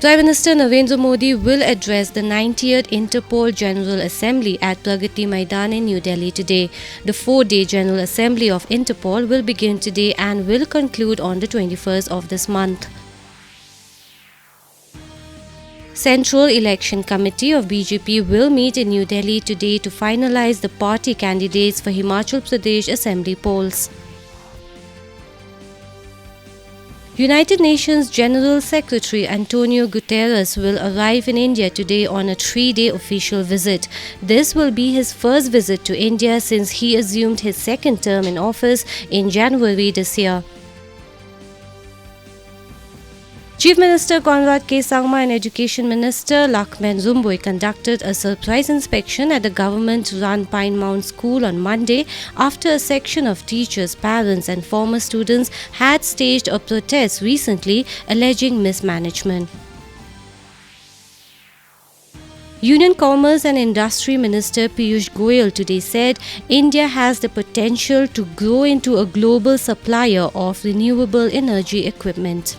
Prime Minister Narendra Modi will address the 90th Interpol General Assembly at Pragati Maidan in New Delhi today. The 4-day General Assembly of Interpol will begin today and will conclude on the 21st of this month. Central Election Committee of BJP will meet in New Delhi today to finalize the party candidates for Himachal Pradesh Assembly polls. United Nations General Secretary Antonio Guterres will arrive in India today on a 3-day official visit. This will be his first visit to India since he assumed his second term in office in January this year. Chief Minister Conrad K. Sangma and Education Minister Lakshman Zumboi conducted a surprise inspection at the government-run Pine Mount School on Monday after a section of teachers, parents and former students had staged a protest recently alleging mismanagement. Union Commerce and Industry Minister Piyush Goyal today said India has the potential to grow into a global supplier of renewable energy equipment.